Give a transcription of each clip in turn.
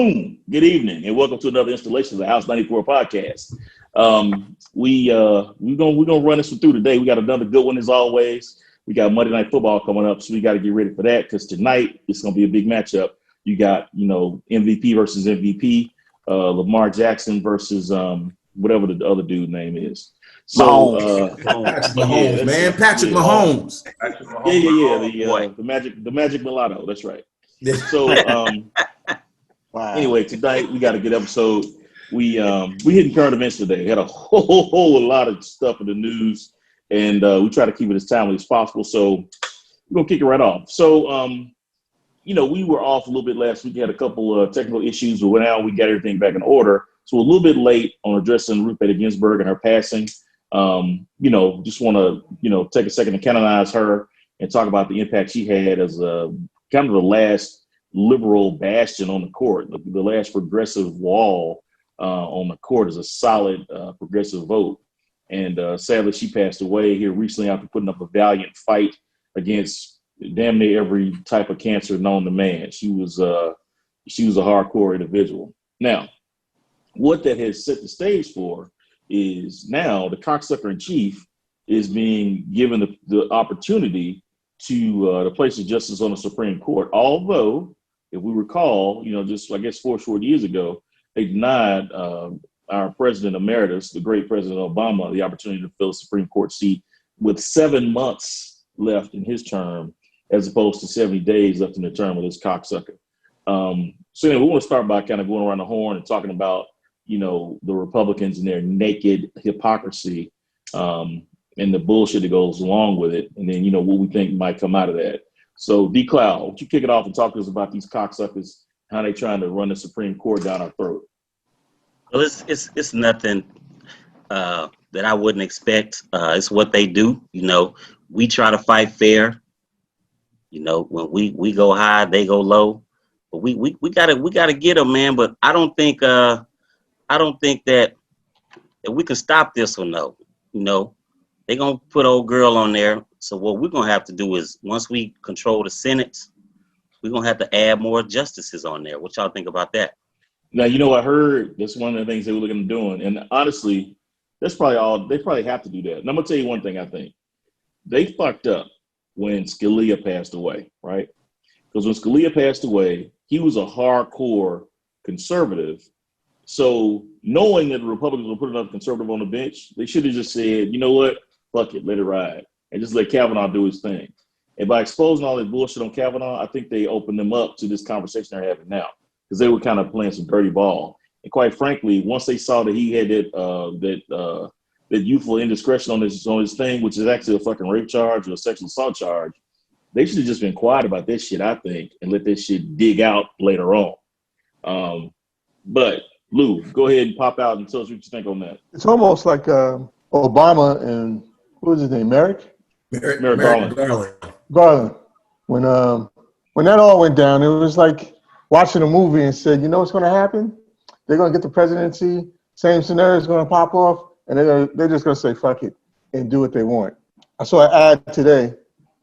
Boom. Good evening, and welcome to another installation of the House 94 podcast. We're gonna run this one through today. We got another good one as always. We got Monday Night Football coming up, so we got to get ready for that because tonight it's gonna be a big matchup. You got MVP versus MVP, Lamar Jackson versus whatever the other dude name is. So Patrick Mahomes, man, Patrick Mahomes. The magic mulatto. That's right. So Wow. Anyway, tonight we got a good episode. We hitting current events today. We had a whole lot of stuff in the news, and we try to keep it as timely as possible. So we're gonna kick it right off. So we were off a little bit last week. We had a couple technical issues, but now we got everything back in order. So we're a little bit late on addressing Ruth Bader Ginsburg and her passing. Just want to take a second to canonize her and talk about the impact she had as kind of the last liberal bastion on the court, the last progressive wall on the court is a solid progressive vote. And sadly, she passed away here recently after putting up a valiant fight against damn near every type of cancer known to man. She was a hardcore individual. Now, what that has set the stage for is now the cocksucker in chief is being given the opportunity to place a justice on the Supreme Court. Although, if we recall, just I guess 4 short years ago, they denied our president emeritus, the great President Obama, the opportunity to fill a Supreme Court seat with 7 months left in his term, as opposed to 70 days left in the term of this cocksucker. So anyway, we want to start by kind of going around the horn and talking about, the Republicans and their naked hypocrisy and the bullshit that goes along with it, and then what we think might come out of that. So, D. Cloud, would you kick it off and talk to us about these cocksuckers, how they trying to run the Supreme Court down our throat? Well, it's nothing that I wouldn't expect. It's what they do. We try to fight fair. When we go high, they go low. But we gotta get them, man. But I don't think that we can stop this one though. They're gonna put old girl on there. So what we're gonna have to do is once we control the Senate, we're gonna have to add more justices on there. What y'all think about that? Now, I heard that's one of the things they were looking at doing. And honestly, that's probably all they probably have to do that. And I'm gonna tell you one thing I think. They fucked up when Scalia passed away, right? Because when Scalia passed away, he was a hardcore conservative. So knowing that the Republicans were putting another conservative on the bench, they should have just said, you know what? Fuck it, let it ride. And just let Kavanaugh do his thing. And by exposing all that bullshit on Kavanaugh, I think they opened them up to this conversation they're having now. Because they were kind of playing some dirty ball. And quite frankly, once they saw that he had that youthful indiscretion on his thing, which is actually a fucking rape charge or a sexual assault charge, they should have just been quiet about this shit, I think, and let this shit dig out later on. But Lou, go ahead and pop out and tell us what you think on that. It's almost like Obama and what was his name, Merrick Garland. When that all went down, it was like watching a movie and said, what's going to happen? They're going to get the presidency, same scenario is going to pop off, and they're just going to say fuck it and do what they want. I saw an ad today.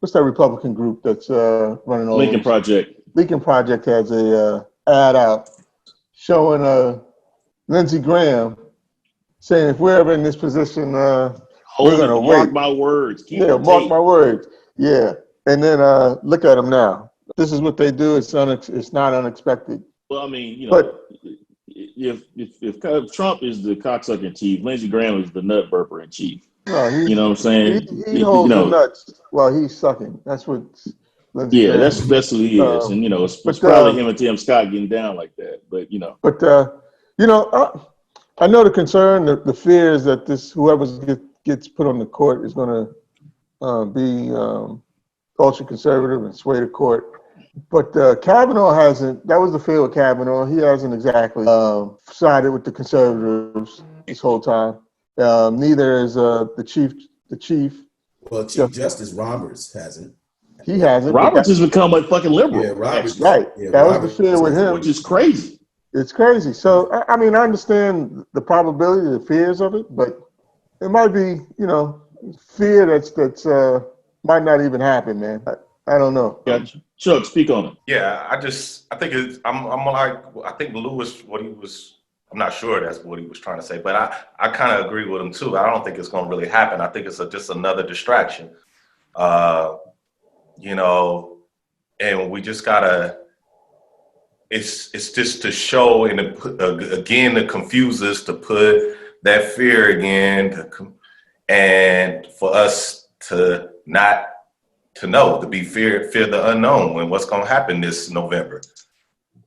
What's that Republican group that's running all Lincoln Project? Lincoln Project has a ad out showing Lindsey Graham saying if we're ever in this position, we're going to mark my words. Mark my words. Yeah. And then look at them now. This is what they do. It's not unexpected. Well, I mean, but if Trump is the cocksucker in chief, Lindsey Graham is the nut burper in chief. No, you know what I'm saying? He holds the nuts while he's sucking. That's what. Yeah, that's who he is, and it's probably him and Tim Scott getting down like that. But But I know the concern, the fear is that whoever gets put on the court is going to be ultra conservative and sway the court. But Kavanaugh hasn't. That was the fear with Kavanaugh. He hasn't exactly sided with the conservatives this whole time. Neither is the chief. Well, Chief Justice Roberts hasn't. He hasn't. Roberts has become a fucking liberal. Yeah, Roberts. Right. Yeah, that Roberts, was the fear with him. Which is crazy. It's crazy. So, I mean, I understand the probability, the fears of it, but it might be, fear that's might not even happen, man. I don't know. Gotcha. Chuck, speak on it. Yeah, I think I think Lewis, I'm not sure that's what he was trying to say, but I kind of agree with him too. I don't think it's going to really happen. I think it's just another distraction. You know, and we just gotta, it's just to show and to put, again, to confuse us, to put that fear again, and for us to not to know, to be fear the unknown and what's going to happen this November.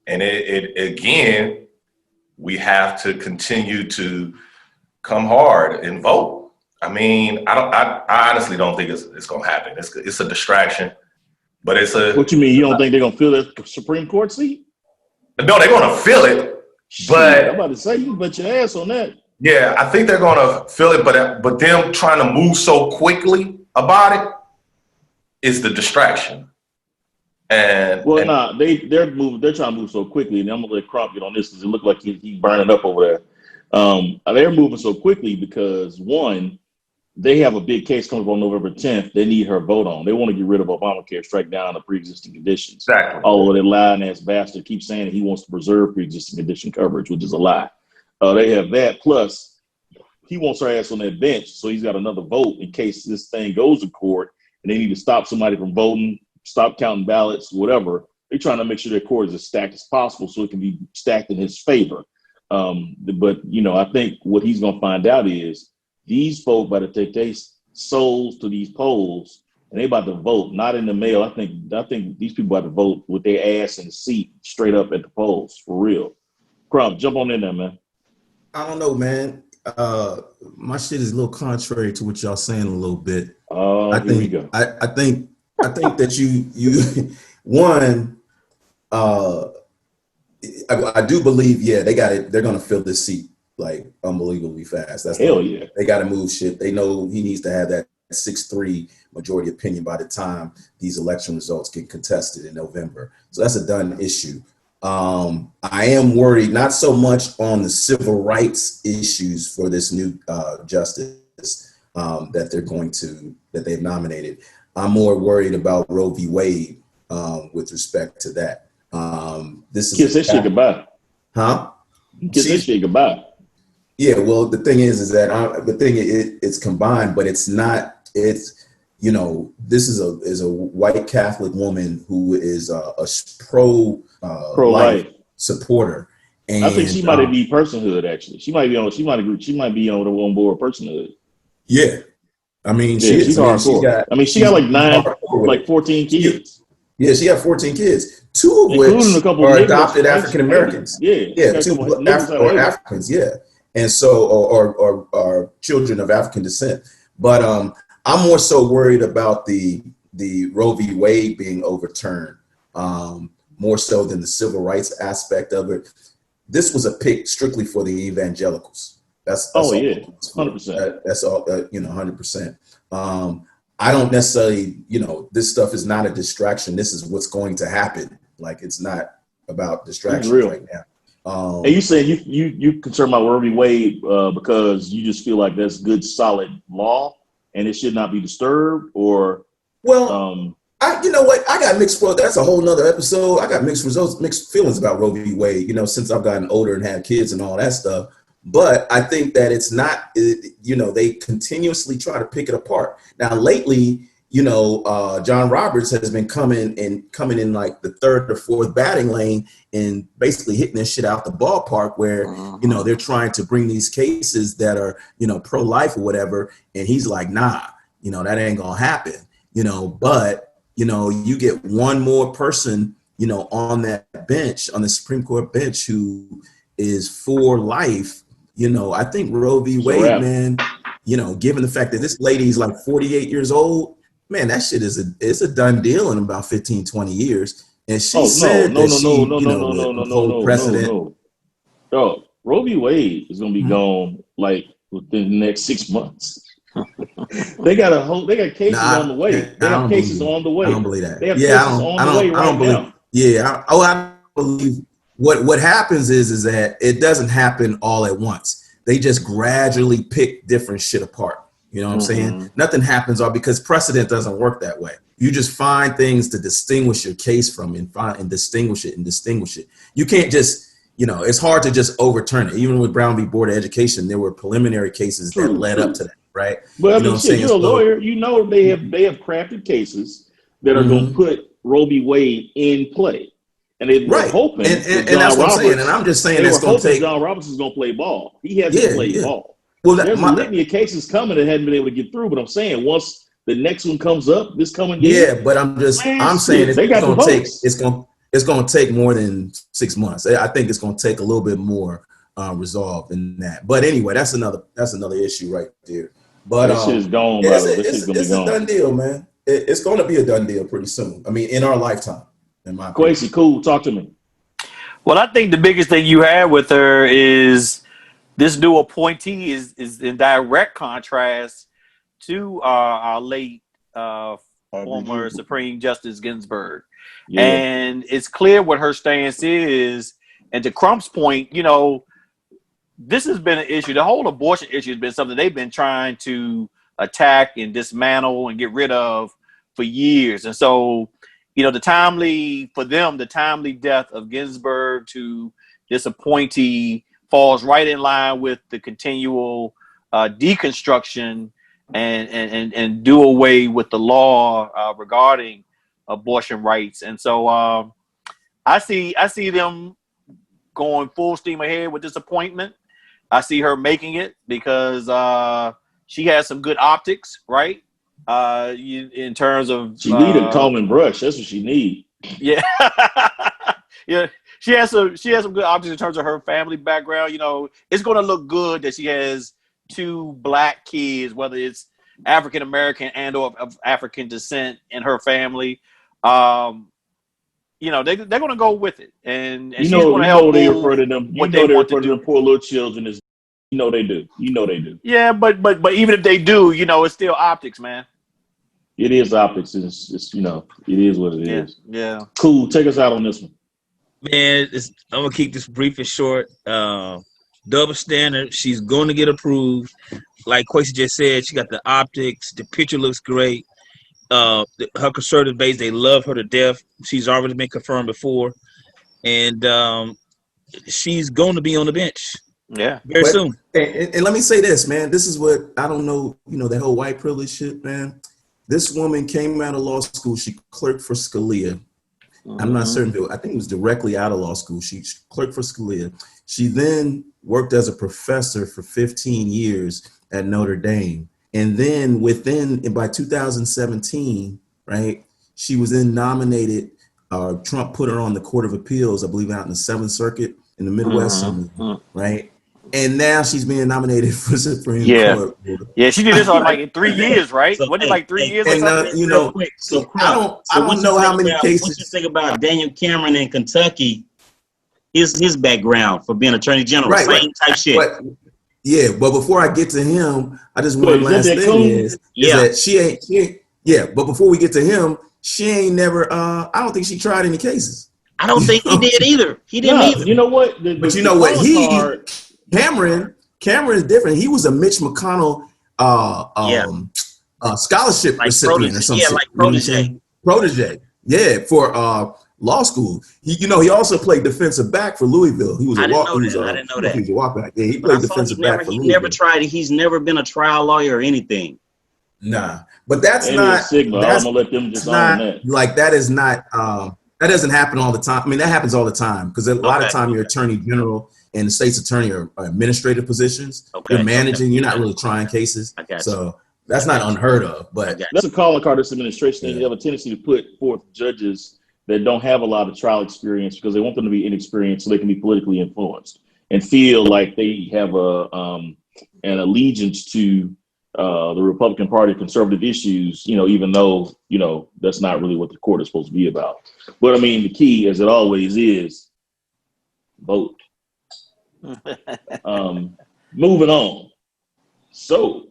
And it again, we have to continue to come hard and vote. I mean, I honestly don't think it's going to happen. It's a distraction, but it's a. What you mean? You don't think they're going to fill that Supreme Court seat? No, they're going to fill it, but I'm about to say, you bet your ass on that. Yeah, I think they're going to fill it, but them trying to move so quickly about it is the distraction. And they're moving. They're trying to move so quickly, and I'm gonna let Crump get on this because it looked like he's burning up over there. They're moving so quickly because one, they have a big case coming up on November 10th. They need her vote on. They want to get rid of Obamacare, strike down the pre-existing conditions. Exactly. Although that lying ass bastard keeps saying that he wants to preserve pre-existing condition coverage, which is a lie. They have that. Plus, he wants her ass on that bench, so he's got another vote in case this thing goes to court and they need to stop somebody from voting, stop counting ballots, whatever. They're trying to make sure their court is as stacked as possible so it can be stacked in his favor. But, you know, I think what he's going to find out is these folk about to take their souls to these polls and they about to vote, not in the mail. I think these people about to vote with their ass in the seat straight up at the polls, for real. Crump, jump on in there, man. I don't know, man. My shit is a little contrary to what y'all saying a little bit. Oh, here we go. I think that you one. I do believe, yeah, they got it. They're gonna fill this seat like unbelievably fast. That's hell yeah. They got to move shit. They know he needs to have that 6-3 majority opinion by the time these election results get contested in November. So that's a done issue. I am worried not so much on the civil rights issues for this new justice that they've nominated. I'm more worried about Roe v. Wade with respect to that. This is kiss that shit goodbye. Huh? Kiss that shit goodbye. Yeah. Well, the thing is that it's combined, but it's not. It's, you know, this is a white Catholic woman who is a pro-life supporter, and I think she might be personhood. Actually, she might be on board personhood. Yeah, I mean, she's hardcore. She got 14 kids. Yeah, she got 14 kids, 2 of which are adopted African Americans. Yeah, 2 Africans. Yeah, and so or children of African descent. But I'm more so worried about the Roe v. Wade being overturned, more so than the civil rights aspect of it. This was a pick strictly for the evangelicals. That's 100%. That's all, 100%. I don't necessarily, this stuff is not a distraction. This is what's going to happen. Like, it's not about distraction right now. And you saying you concerned about Roe v. Wade because you just feel like that's good, solid law and it should not be disturbed, or? Well, you know what? I got mixed. That's a whole nother episode. I got mixed feelings about Roe v. Wade, since I've gotten older and had kids and all that stuff. But I think that it's not, they continuously try to pick it apart. Now, lately, John Roberts has been coming in like the 3rd or 4th batting lane and basically hitting this shit out the ballpark where, they're trying to bring these cases that are, pro-life or whatever. And he's like, nah, that ain't going to happen, but, you get one more person, on that bench, on the Supreme Court bench who is for life. I think Roe v. Wade, man, given the fact that this lady is like 48 years old, man, that shit it's a done deal in about 15, 20 years. And she said no, precedent. No. Roe v. Wade is going to be gone like within the next 6 months. They got cases on the way. They have cases on the way. I don't believe that. They have cases on the way right now. Yeah. I believe what happens is that it doesn't happen all at once. They just gradually pick different shit apart. You know what I'm saying? Nothing happens, or because precedent doesn't work that way. You just find things to distinguish your case from, and distinguish it. You can't just, it's hard to just overturn it. Even with Brown v. Board of Education, there were preliminary cases that led up to that, right? But I mean, what I'm saying? you're a lawyer. They have crafted cases that are going to put Roe v. Wade in play, and they were hoping. And that's what I'm saying. And I'm just saying it's going to take. John Roberts is going to play ball. He hasn't played ball. Well, there's a litany of cases coming that hadn't been able to get through. But I'm saying once the next one comes up, this coming year. Yeah, but I'm saying it's going to take more than 6 months. I think it's going to take a little bit more resolve than that. But anyway, that's another issue right there. But this shit is gone. It's a done deal, man. It's going to be a done deal pretty soon. I mean, in our lifetime. In my opinion. Kwesi, cool. Talk to me. Well, I think the biggest thing you have with her is this new appointee is in direct contrast to our late former Supreme Justice Ginsburg. Yeah. And it's clear what her stance is. And to Crump's point, this has been an issue. The whole abortion issue has been something they've been trying to attack and dismantle and get rid of for years. And so, the timely death of Ginsburg to this appointee falls right in line with the continual deconstruction and do away with the law regarding abortion rights. And so I see them going full steam ahead with this appointment. I see her making it because she has some good optics, right? In terms of she need a comb and brush. That's what she need. Yeah, yeah. She has some good options in terms of her family background. It's going to look good that she has 2 black kids, whether it's African American and or of African descent in her family. They're going to go with it, and she's going to help they refer to them. They refer to them poor little children as. They do. They do. Yeah, but even if they do, it's still optics, man. It is optics. It's it is what it is. Yeah. Cool. Take us out on this one. Man, I'm gonna keep this brief and short. Double standard. She's going to get approved. Like Kwesi just said, she got the optics. The picture looks great. Her conservative base, they love her to death. She's already been confirmed before, and she's going to be on the bench. Yeah, very soon. And let me say this, man. This is what I don't know. That whole white privilege shit, man. This woman came out of law school. She clerked for Scalia. I'm not certain. I think it was directly out of law school. She clerked for Scalia. She then worked as a professor for 15 years at Notre Dame. And then by 2017, right, she was then nominated. Trump put her on the Court of Appeals, I believe, out in the 7th Circuit in the Midwest, right? And now she's being nominated for Supreme Court. Yeah, she did this on in 3 years, right? Wasn't it like 3 years? And I don't know how many cases. What you think about Daniel Cameron in Kentucky? His background for being Attorney General, same type shit. But before I get to him, I just one last thing is that she ain't. But before we get to him, she ain't never. I don't think she tried any cases. I don't think he did either. He didn't either. You know what? Cameron is different. He was a Mitch McConnell scholarship recipient or something. Yeah, like protege. Yeah, for law school. He also played defensive back for Louisville. He was I didn't know that. He was a walkback. Yeah, he played defensive back for Louisville. He's never been a trial lawyer or anything. Nah, but that's Maybe not. I'm gonna let them just own that. Like that is not. That doesn't happen all the time. I mean, that happens all the time because a lot of time your attorney general and the state's attorney are administrative positions. You're managing. You're not really trying cases. So that's not unheard of. But that's a calling card. This administration. They have a tendency to put forth judges that don't have a lot of trial experience because they want them to be inexperienced so they can be politically influenced and feel like they have an allegiance to the Republican Party, conservative issues, even though, that's not really what the court is supposed to be about. But I mean, the key, as it always is, vote. Moving on. So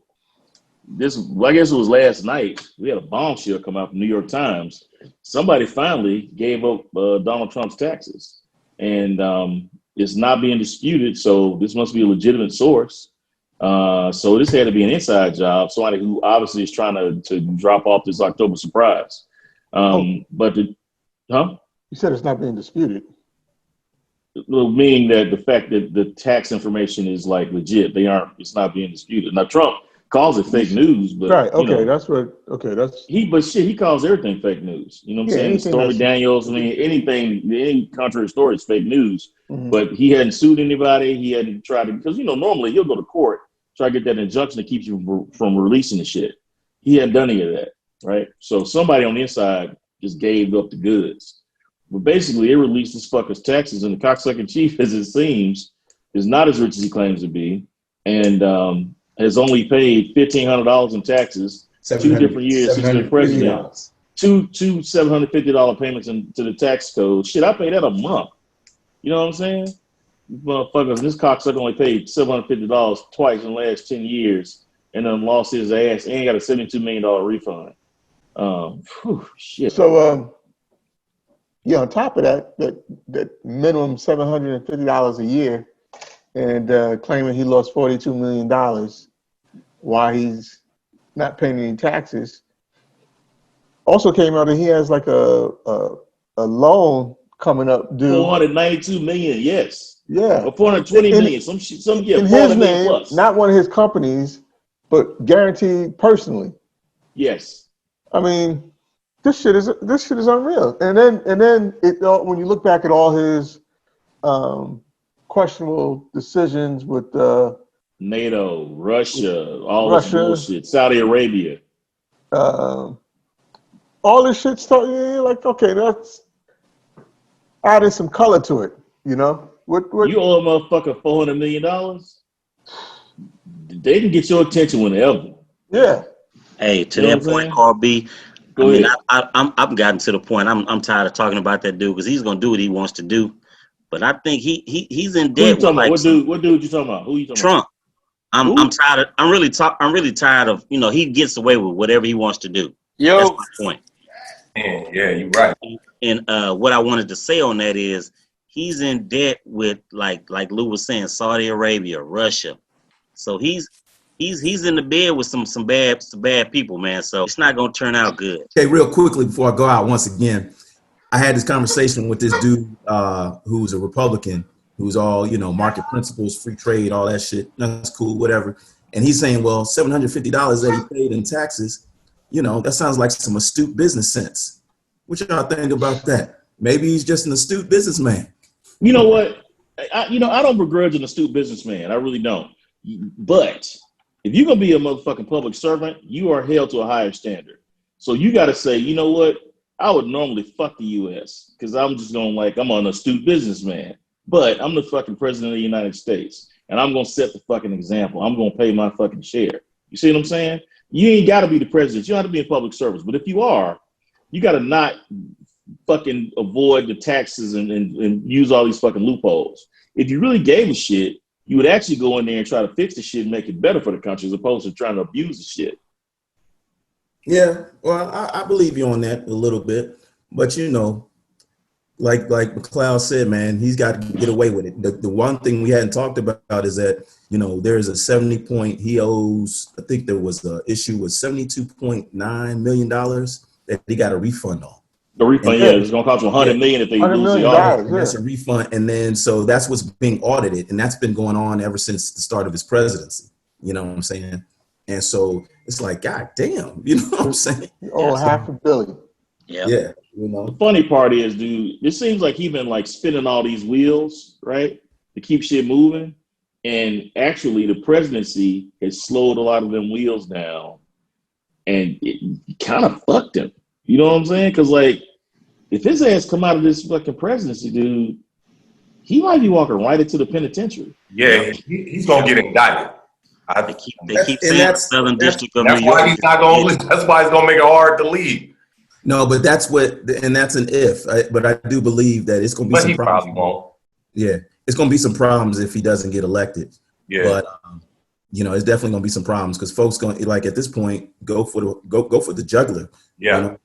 I guess it was last night, we had a bombshell come out from New York Times. Somebody finally gave up Donald Trump's taxes, and it's not being disputed. So this must be a legitimate source. So this had to be an inside job, somebody who obviously is trying to drop off this October surprise. But You said it's not being disputed. meaning that the fact that the tax information is like legit, it's not being disputed. Now Trump calls it fake news, but Right. Okay. you know, That's he calls everything fake news. You know what I'm saying? Stormy Daniels, I mean, any contrary story is fake news. Mm-hmm. But he hadn't sued anybody. He hadn't tried to, because normally you'll go to court, try to get that injunction that keeps you from releasing the shit. He hadn't done any of that, right? So somebody on the inside just gave up the goods. But basically, they released this fucker's taxes, and the cocksucking chief, as it seems, is not as rich as he claims to be, and has only paid $1,500 in taxes 2 different years since he's been president. Two $750 payments into the tax code. Shit, I pay that a month. You know what I'm saying? Motherfuckers, this cocksucker only paid $750 twice in the last 10 years and then lost his ass and got a $72 million refund. Shit. So, on top of that minimum $750 a year, and claiming he lost $42 million while he's not paying any taxes. Also came out that he has like a loan coming up due. $492 million, yes. Yeah. Or $420 million. Some in his name, plus. Not one of his companies, but guaranteed personally. Yes. I mean, this shit is unreal. And then when you look back at all his questionable decisions with NATO, Russia, this bullshit, Saudi Arabia. All this shit you're like, okay, that's adding some color to it, you know? What you owe a motherfucker $400 million? They can get your attention whenever. Yeah. Hey, to that point, Carl B. I've gotten to the point. I'm tired of talking about that dude because he's gonna do what he wants to do. But I think he's in debt. What dude you talking about? Who you talking Trump. about? I'm tired. I'm really tired of he gets away with whatever he wants to do. That's my point. Yeah, you're right. And what I wanted to say on that is he's in debt with like Lou was saying, Saudi Arabia, Russia. So he's in the bed with some bad people, man. So it's not gonna turn out good. Okay, real quickly before I go out once again, I had this conversation with this dude who's a Republican, who's all market principles, free trade, all that shit. That's cool, whatever. And he's saying, well, $750 that he paid in taxes, that sounds like some astute business sense. What y'all think about that? Maybe he's just an astute businessman. You know what? I don't begrudge an astute businessman. I really don't. But if you're gonna be a motherfucking public servant, you are held to a higher standard. So you got to say, you know what? I would normally fuck the U.S. because I'm just going I'm an astute businessman. But I'm the fucking president of the United States, and I'm gonna set the fucking example. I'm gonna pay my fucking share. You see what I'm saying? You ain't got to be the president. You don't have to be in public service. But if you are, you got to not fucking avoid the taxes and use all these fucking loopholes. If you really gave a shit, you would actually go in there and try to fix the shit and make it better for the country as opposed to trying to abuse the shit. Yeah, well, I believe you on that a little bit. But, like McLeod said, man, he's got to get away with it. The one thing we hadn't talked about is that, there's a 70 point, he owes, I think there was an issue with $72.9 million that he got a refund on. The refund, it's going to cost $100 million if they lose the audit. That's a refund. And then, so that's what's being audited. And that's been going on ever since the start of his presidency. You know what I'm saying? And so it's like, God damn, you know what I'm saying? Oh, $500 million. Yeah. The funny part is, dude, it seems like he's been spinning all these wheels, right, to keep shit moving. And actually, the presidency has slowed a lot of them wheels down, and it kind of fucked him. You know what I'm saying? Because if his ass come out of this fucking presidency, dude, he might be walking right into the penitentiary. Yeah, he's gonna get indicted. They keep saying Southern District of New York. That's why he's not gonna. That's why it's gonna make it hard to leave. No, but that's an if. But I do believe that it's going to be some problems. Probably won't. Yeah, it's going to be some problems if he doesn't get elected. Yeah. But it's definitely going to be some problems because folks going at this point go for the jugular. Yeah.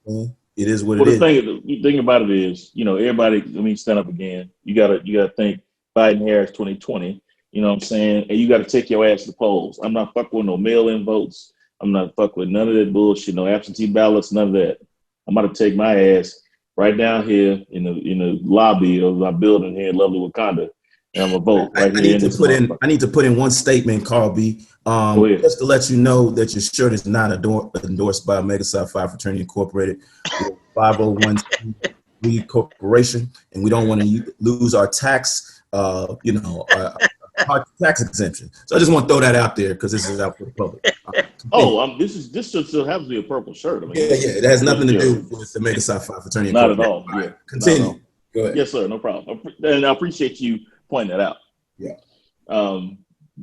It is what it is. The thing about it is, everybody. Stand up again. You gotta think Biden Harris 2020. You know what I'm saying? And you got to take your ass to the polls. I'm not fucking with no mail-in votes. I'm not fucking with none of that bullshit, no absentee ballots, none of that. I'm about to take my ass right down here in the lobby of my building here in lovely Wakanda, and I'm gonna vote right I here need in to this put in. motherfucker. I need to put in one statement, Carl B. Go ahead. Just to let you know that your shirt is not endorsed by Omega Psi Phi Fraternity Incorporated, 501c corporation, and we don't want to lose our tax. Our tax exemption. So I just want to throw that out there because this is out for the public. This still happens to be a purple shirt. I mean, Yeah. It has nothing to do with the Omega Psi Phi Fraternity not Incorporated. at all. Yeah, Continue. not at all. Go ahead. Yes, sir. No problem. And I appreciate you pointing that out. Yeah.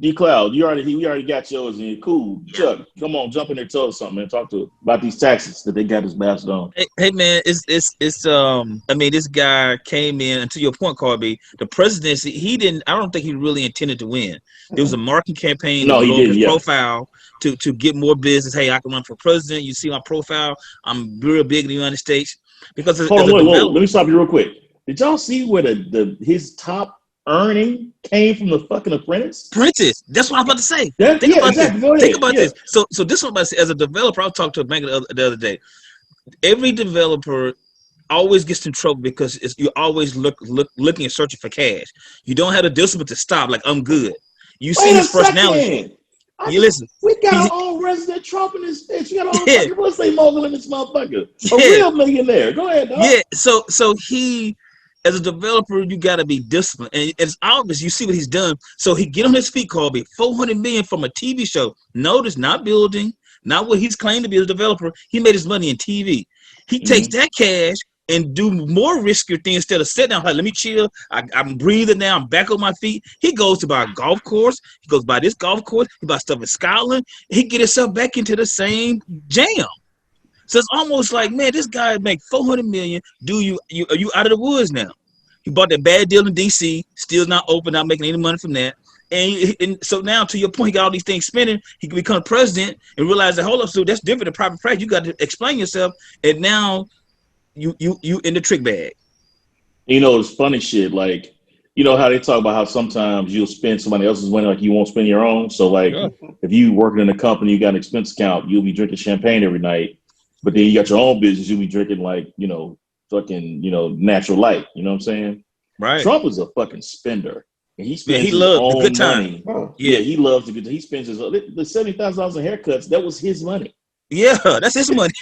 D Cloud, we already got yours in. Cool. Chuck, come on, jump in there, tell us something, man. Talk about these taxes that they got this bastard on. Hey man, it's I mean, this guy came in, and to your point, Carby, the presidency, I don't think he really intended to win. It was a marketing campaign to blow up his profile to get more business. Hey, I can run for president. You see my profile. I'm real big in the United States. Because Hold on, let me stop you real quick. Did y'all see where his top earning came from the fucking Apprentice? That's what I'm about to say. Think about this. So this is what I'm about to say. As a developer, I was talking to a banker the other day. Every developer always gets in trouble because you're always looking and searching for cash. You don't have the discipline to stop. Like, I'm good. You see his personality. Listen. We got our own resident Trump in this bitch. We got our own fucking real estate mogul in this motherfucker. A real millionaire. Go ahead, dog. Yeah. So he, as a developer, you got to be disciplined, and it's obvious. You see what he's done. So he get on his feet, Colby. $400 million from a TV show. Notice, not building, not what he's claimed to be as a developer. He made his money in TV. He takes that cash and do more riskier things instead of sitting down. Like, let me chill. I'm breathing now. I'm back on my feet. He goes to buy a golf course. He goes by this golf course. He buys stuff in Scotland. He get himself back into the same jam. So it's almost like, man, this guy make $400 million. Are you out of the woods now? He bought that bad deal in DC, still not open, not making any money from that. And so now, to your point, he got all these things spinning. He can become president and realize that, hold up, so that's different than private practice. You got to explain yourself, and now you in the trick bag. You know, it's funny shit. Like, you know how they talk about how sometimes you'll spend somebody else's money like you won't spend your own. So, like, if you working in a company, you got an expense account, you'll be drinking champagne every night. But then you got your own business, you'll be drinking, like, fucking, natural light. You know what I'm saying? Right. Trump is a fucking spender. And he spends he loves the good money. time. Yeah, he loves the good time. He spends the $70,000 in haircuts. That was his money. Yeah, that's his money.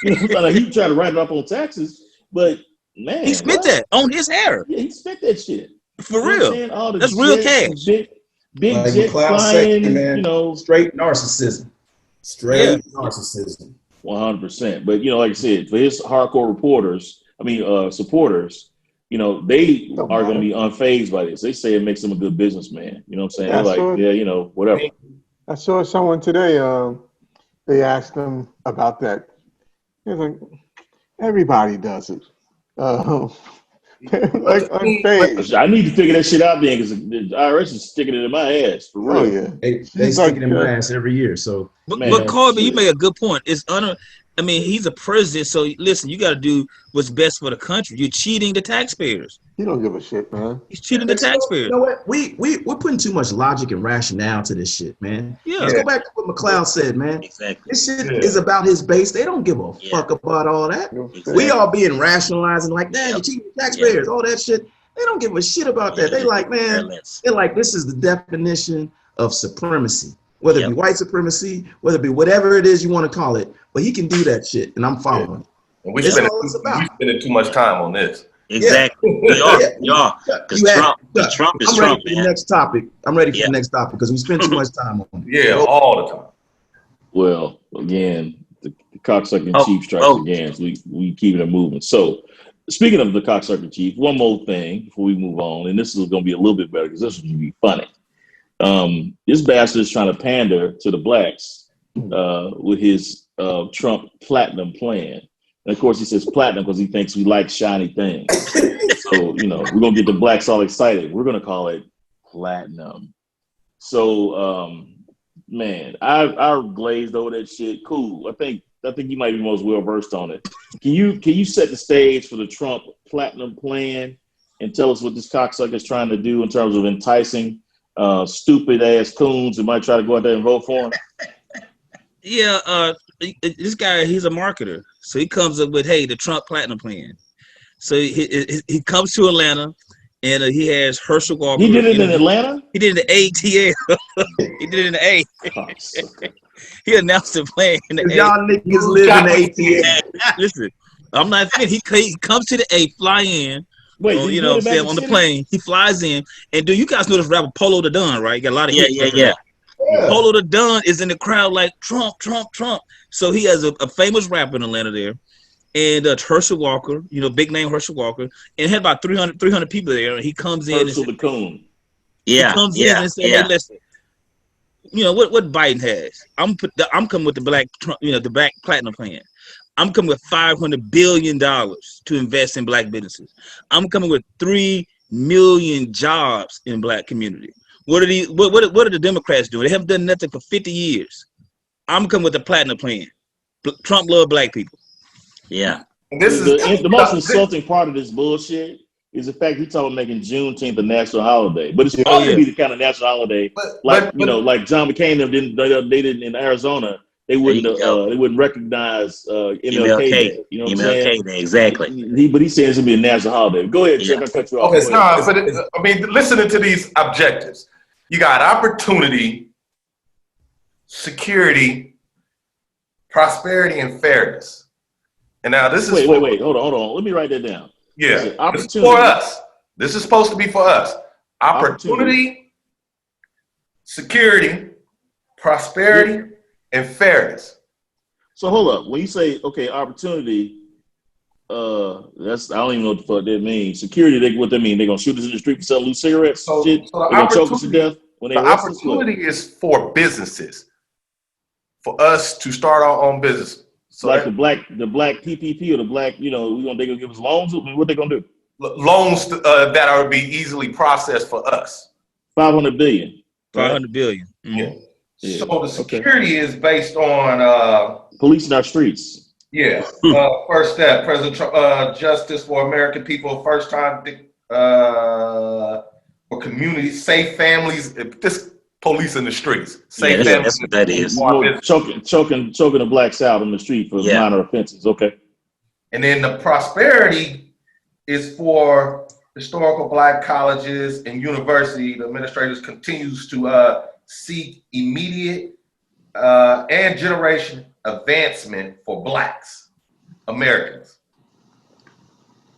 Like, he tried to write it up on taxes, but man, he spent that on his hair. Yeah, he spent that shit. For real. All the that's real cash. Big like jet flying, man, straight narcissism. Narcissism. 100%. But like I said, for his hardcore supporters, they are going to be unfazed by this. They say it makes them a good businessman. You know what I'm saying? They're like, whatever. I saw someone today. They asked him about that. He's like, everybody does it. Like unfazed. I need to figure that shit out then, because the IRS is sticking it in my ass for real. Oh yeah, they stick it in my ass every year. So, but Colby, you made a good point. He's a president, so listen, you got to do what's best for the country. You're cheating the taxpayers. He don't give a shit, man. He's cheating the taxpayers. You know what? We're putting too much logic and rationale to this shit, man. Yeah. Let's go back to what McLeod said, man. Exactly. This shit is about his base. They don't give a fuck about all that. We all being rationalizing like, damn, you're cheating the taxpayers, all that shit. They don't give a shit about that. They like, man, they're like, this is the definition of supremacy. Whether it be white supremacy, whether it be whatever it is you want to call it, but he can do that shit, and I'm following. And we're spending too much time on this. Exactly. Y'all. Because Trump is Trump, man. Next topic. I'm ready for the next topic because we spend too much time on it. Yeah, all the time. Well, again, the cocksucking chief strikes again. So we keep it moving. So, speaking of the cocksucking chief, one more thing before we move on, and this is going to be a little bit better because this is going to be funny. This bastard is trying to pander to the blacks with his Trump platinum plan. And of course, he says platinum because he thinks we like shiny things. So, we're going to get the blacks all excited. We're going to call it platinum. So, man, I glazed over that shit. Cool. I think you might be most well versed on it. Can you set the stage for the Trump platinum plan and tell us what this cocksucker is trying to do in terms of enticing stupid ass coons who might try to go out there and vote for him? Yeah, this guy, he's a marketer. So he comes up with, hey, the Trump Platinum Plan. So he comes to Atlanta, and he has Herschel Walker. He did it in Atlanta? He did it in the ATL. He did it in the A. He announced the plan in the A. Y'all niggas live in the ATL. Listen, I'm not finished. He comes to the A, fly in. Wait, on, did he you do know, it back in on the city? plane. He flies in, and do you guys know this rapper Polo the Don, right? He got a lot of hits. Yeah. Polo the Don is in the crowd like Trump. So he has a famous rapper in Atlanta there, and Herschel Walker, you know, big name Herschel Walker, and had about 300 people there. And he comes in Herschel the coon. he comes in and says, hey, listen, you know what Biden has. I'm coming with the black Trump, you know, the black platinum plan. I'm coming with $500 billion to invest in black businesses. I'm coming with 3 million jobs in black community. What are the Democrats doing? They haven't done nothing for 50 years. I'm coming with the platinum plan. Trump love black people. Yeah. This is The most insulting part of this bullshit is the fact he's talking about making Juneteenth a national holiday. But it's supposed to be the kind of national holiday like John McCain they didn't in Arizona. They wouldn't recognize MLK Day. You know what I'm saying? Day, exactly. But he says it's gonna be a national holiday. Go ahead, Chuck. I'll cut you off. Okay, no, but I mean, listening to these objectives, you got opportunity, security, prosperity, and fairness. And now this is wait, hold on. Let me write that down. Yeah, this is for us. This is supposed to be for us. Opportunity, security, prosperity, and fairness. So hold up. When you say opportunity, that's I don't even know what the fuck that means. Security, what that mean? They gonna shoot us in the street for selling loose cigarettes? So Shit? the They gonna choke us to death when they the arrest us? opportunity is for businesses, for us to start our own business. So like the black PPP or the black, they gonna give us loans. What they gonna do? Loans that are be easily processed for us. 500 billion. 500 billion. Yeah. Yeah. So the security is based on police in our streets. Yeah. First step, President Trump, Justice for American People, first time for communities, safe families. This police in the streets, safe families. That's what that is. Choking the blacks out on the street for minor offenses. Okay. And then the prosperity is for historical black colleges and university. The administrators continues to seek immediate and generation advancement for blacks, Americans.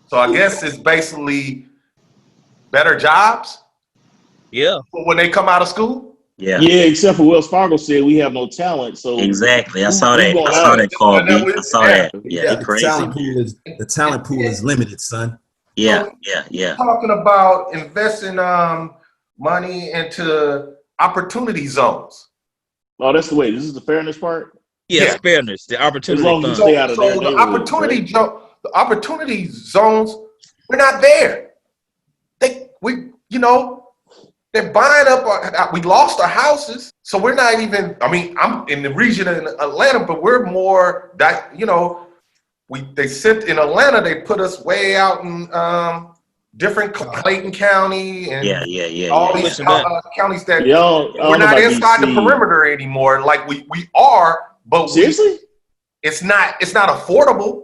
So I guess it's basically better jobs. Yeah. When they come out of school. Yeah. Yeah, except for Wells Fargo said we have no talent. So exactly. I saw that. I saw that call. I saw that. Yeah, crazy. The talent pool is limited, son. Yeah. Talking about investing money into opportunity zones. Oh, that's the way. This is the fairness part. Yeah. Fairness. The opportunity. As long as you stay out of there, the opportunity zones, we're not there. They're buying up. We lost our houses, so we're not even. I mean, I'm in the region in Atlanta, but we're more that. They sent in Atlanta. They put us way out in different Clayton County and all these counties that we're not inside the perimeter anymore. Like we are, but seriously, it's not affordable.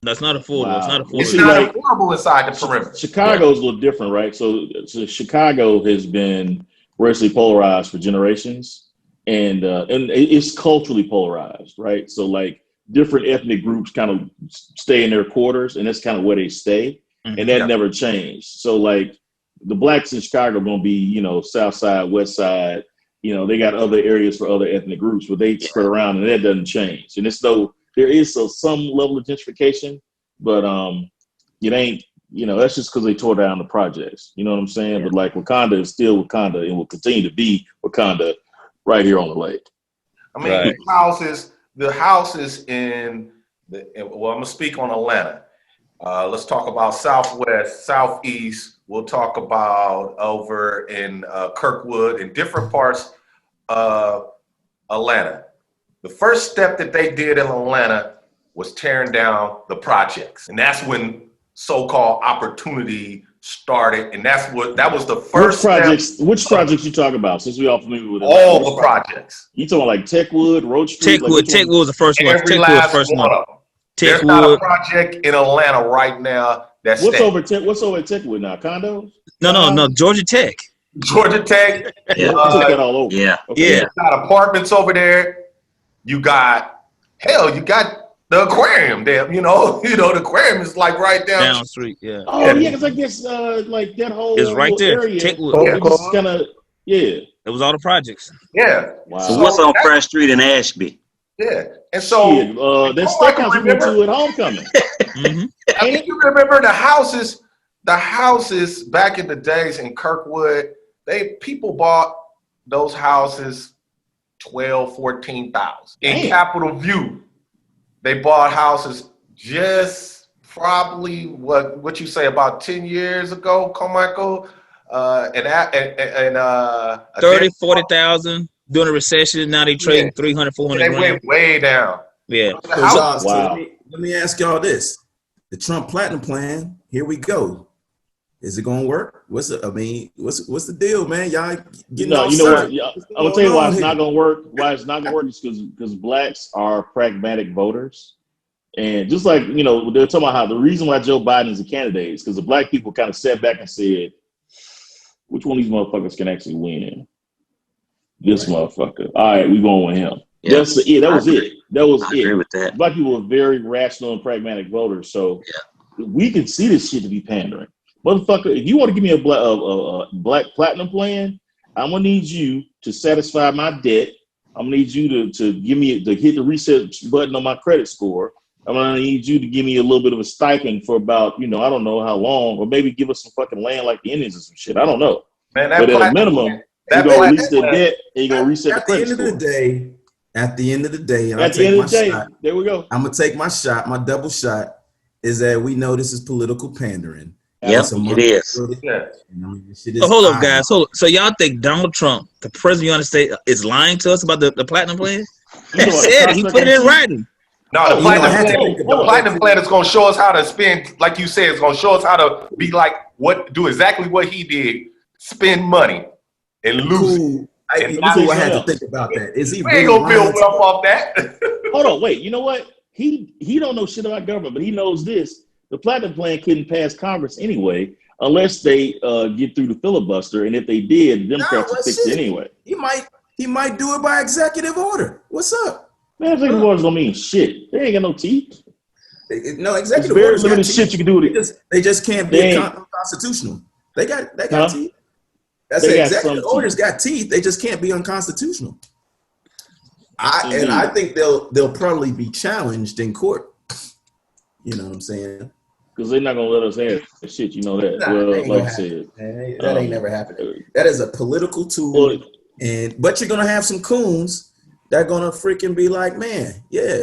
That's not affordable. Wow. It's not affordable. It's not affordable inside the perimeter. Chicago's a little different, right? So Chicago has been racially polarized for generations, and it's culturally polarized, right? So like different ethnic groups kind of stay in their quarters, and that's kind of where they stay, and that never changed. So like the blacks in Chicago are going to be, South Side, West Side. They got other areas for other ethnic groups, but they spread around, and that doesn't change. And it's though. There is some level of gentrification, but it ain't, that's just because they tore down the projects. You know what I'm saying? Yeah. But like Wakanda is still Wakanda and will continue to be Wakanda right here on the lake. I mean, the houses I'm gonna speak on Atlanta. Let's talk about Southwest, Southeast. We'll talk about over in Kirkwood and different parts of Atlanta. The first step that they did in Atlanta was tearing down the projects. And that's when so-called opportunity started, and that was the first Which projects you talk about? Since we all familiar with it, all the projects. You talking like Techwood, Road Street? Techwood was the first one. Every Techwood was the last first one one. of them. There's not a Techwood. project in Atlanta right now that's What's over at Techwood now? Condos? No. Georgia Tech. Georgia Tech. Yeah. You took that all over. Yeah. Okay. Yeah. You got apartments over there. You got the aquarium there. You know, the aquarium is like right down. Down the street. Yeah. Oh yeah, because I guess like that whole It's right there. area. Techwood. It just kind of It was all the projects. Yeah. wow. So what's on Fresh Street in Ashby? Yeah. And so Shit, that steakhouse we went to at homecoming. Mm-hmm. I mean, you remember the houses back in the days in Kirkwood, people bought those houses 12, 14,000. In Damn. Capitol View, they bought houses just probably what you say about 10 years ago, Carmichael, and 30, 40,000 during the recession. Now they trading 300, 400 they grand. went way down. Yeah. The house- Wow. Let me ask y'all this: the Trump Platinum Plan. Here we go. Is it gonna work? What's the deal, man? Y'all getting all You know what? certain. Yeah, I'm gonna tell you why it's not gonna work. Why it's not gonna work is because blacks are pragmatic voters, and just like they're talking about how the reason why Joe Biden is a candidate is because the black people kind of sat back and said, which one of these motherfuckers can actually win? This motherfucker. All right, we going with him. Yeah. That was it. That was I it. agree with that. Black people are very rational and pragmatic voters, so we can see this shit to be pandering. Motherfucker, if you want to give me a black platinum plan, I'm gonna need you to satisfy my debt. I'm gonna need you to give me to hit the reset button on my credit score. I'm gonna need you to give me a little bit of a stipend for about I don't know how long, or maybe give us some fucking land like the Indians or some shit. I don't know. Man, But at a minimum, you're gonna release the debt and you're gonna reset the credit score. At the end of the day, and At the end of the day, there we go. I'm gonna take my shot. My double shot is that we know this is political pandering. Yep, it is. Yeah. So hold up, guys. So y'all think Donald Trump, the president of the United States, is lying to us about the platinum plan? He said it. He put it in writing. No, the platinum plan is going to show us how to spend, like you said, it's going to show us how to be like do exactly what he did, spend money and lose it. I had to think about that. Is he We ain't going to build wealth off that. Hold on, wait. You know what? He don't know shit about government, but he knows this. The platinum plan couldn't pass Congress anyway unless they get through the filibuster, and if they did, the Democrats would fix it anyway. He might do it by executive order. What's up? Man, executive order don't mean shit. They ain't got no teeth. No, It's executive very orders got limited teeth. shit you can do with it. They just can't be unconstitutional. They got teeth. That's They it. got Executive some orders teeth. got teeth. They just can't be unconstitutional. I think they'll probably be challenged in court. You know what I'm saying? Because they're not gonna let us have that shit. You know that. Nah, Well, that ain't like gonna I said, That ain't never happening. That is a political tool, but you're gonna have some coons that are gonna freaking be like, man, yeah,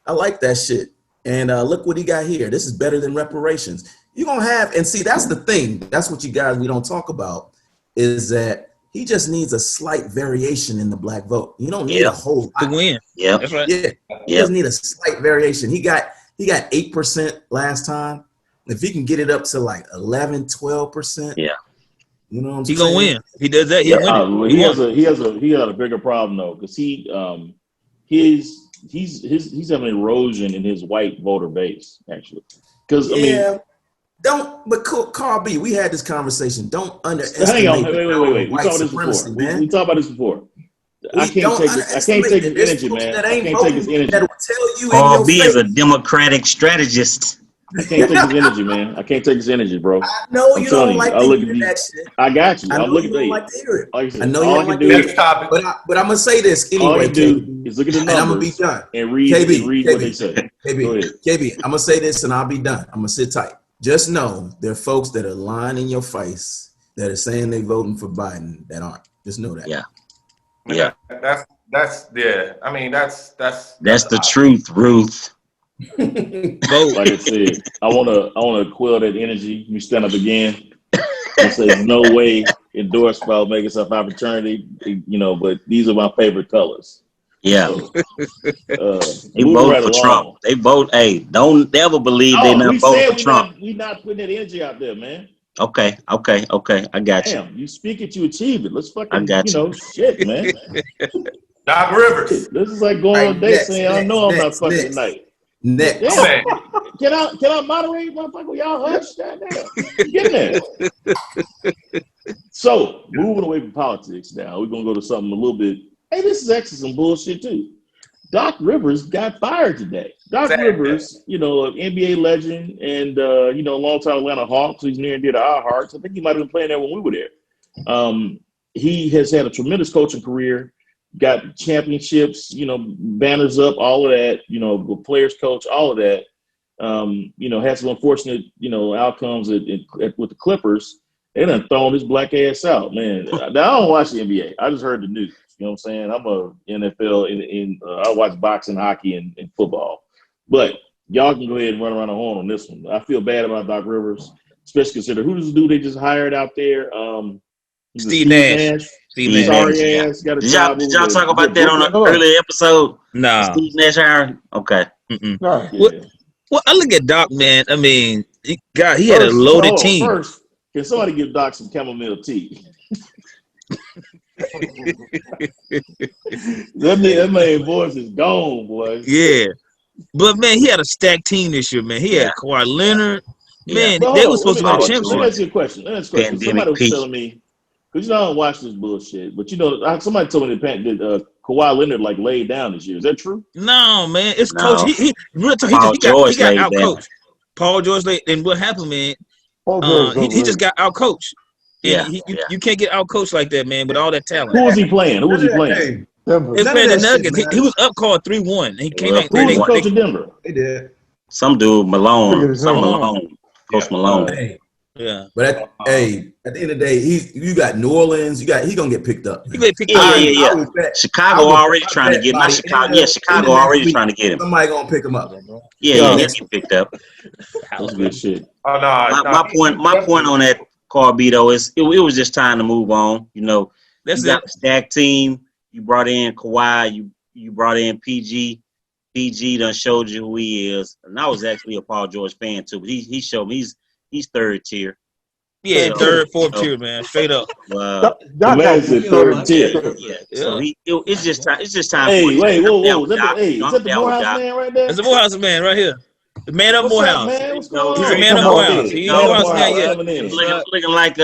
I like that shit. And look what he got here. This is better than reparations. You're gonna have, and see, that's the thing. That's what we don't talk about, is that he just needs a slight variation in the black vote. You don't need a whole lot To win. Yep. That's right. Yeah, he just need a slight variation. He got 8% last time. If he can get it up to like 11, 12%, Yeah. you know what I'm He saying? gonna win. He does that. He'll win. he has a bigger problem though, because he's having erosion in his white voter base actually. Because Carl B, we had this conversation. Don't underestimate. hang on, wait. We white talked about this supremacy, before. man. We talked about this before. I can't take his energy, man. I can't take his energy. That will tell you Paul in B your is a face. democratic strategist. I can't take his energy, man. I can't take his energy, bro. I know I'm you telling don't you, like I to look hear at that shit. I got you. I I'm know looking you at don't you. like to hear it. Like I said, I know all you I don't can like do to Next topic. But I'm gonna say this all I anyway, can do KB, is look at the and I'm gonna be numbers done. and read what they say. Go KB, ahead. KB, I'm gonna say this and I'll be done. I'm gonna sit tight. Just know there are folks that are lying in your face that are saying they voting for Biden that aren't. Just know that. Yeah. Yeah. That's yeah. I mean, that's the truth, Ruth. Vote. Like I said, I wanna quell that energy. You stand up again and say there's no way endorsed by Omega Psi Phi fraternity, but these are my favorite colors. Yeah. So, They moving vote right for along. Trump. They vote. Hey, don't ever believe they not we voting said for Trump. we not putting that energy out there, man. Okay. I got you. Damn, you speak it, you achieve it. Let's I fucking, got you. shit, man. Doc Rivers. This is like going on a date saying, I know I'm not fucking tonight. Next. Yeah. Man, Can I moderate, motherfucker? Y'all hush. Goddamn. Get there. So, moving away from politics now, we're going to go to something a little bit. Hey, this is actually some bullshit, too. Doc Rivers got fired today. Doc Sad. Rivers, an NBA legend and, longtime Atlanta Hawks. He's near and dear to our hearts. I think he might have been playing there when we were there. He has had a tremendous coaching career, got championships, banners up, all of that, players coach, all of that. Had some unfortunate, outcomes with the Clippers. They done thrown his black ass out, man. Now, I don't watch the NBA. I just heard the news. You know what I'm saying? I'm a NFL. I watch boxing, hockey, and football. But y'all can go ahead and run around the horn on this one. I feel bad about Doc Rivers, especially considering who's the dude they just hired out there? Steve Nash. Steve Nash. Sorry Yeah. ass. Got a Did job. y'all talk about that on an Brooklyn. earlier episode? Nah. Steve Nash hiring? Okay. Mm-mm. No. Yeah. Well, I look at Doc, man. I mean, he had a loaded team. First, can somebody give Doc some chamomile tea? that man voice is gone, boy. Yeah. But, man, he had a stacked team this year, man. He had Kawhi Leonard. Man, But they hold were on, supposed to let win me a championship. ask you a question. Pandemic Somebody was peak. telling me, because I don't watch this bullshit, but somebody told me that Kawhi Leonard laid down this year. Is that true? No, man. It's No. coach. He Paul got George laid out down. coached. Paul George laid. And what happened, man? Paul George He overrated. just got out coached. Yeah. You can't get out coached like that, man, with all that talent. Who was he playing? Hey, Denver. They None playing of the that shit, Nuggets. man. He was up called 3-1. He came out. Who was the They- coach of Denver? they did. Some dude, Figured Malone. his Some name. Malone. Coach Malone. Hey, Yeah. but at the end of the day, you got New Orleans. He gonna get picked up. He got picked Yeah, up. yeah. I would bet Chicago I already bet trying to get by not the Chicago. end Yeah, of- Chicago end of next already week, trying to get him. Somebody gonna pick him up. Yeah, Yeah. he'll get picked up. That's good shit. oh no, My point on that, Carbito, is it was just time to move on. That's You got it. a stacked team. You brought in Kawhi. You brought in PG. PG done showed you who he is. And I was actually a Paul George fan too, but he showed me he's third tier. Yeah, So- third, fourth tier, man. Straight up. Doc The got man said third tier. Yeah. Yeah. So it's just time. It's just time. Hey, for him to wait, jump whoa. down Is with that Doc. the, is Jump that the down with Morehouse Doc. man right there? That's the Morehouse man right here. The man of What's up, Morehouse. man? What's No, going on? he's man of Come on Morehouse. in. He Man ain't of Morehouse now Morehouse, yet. coming in. Looking like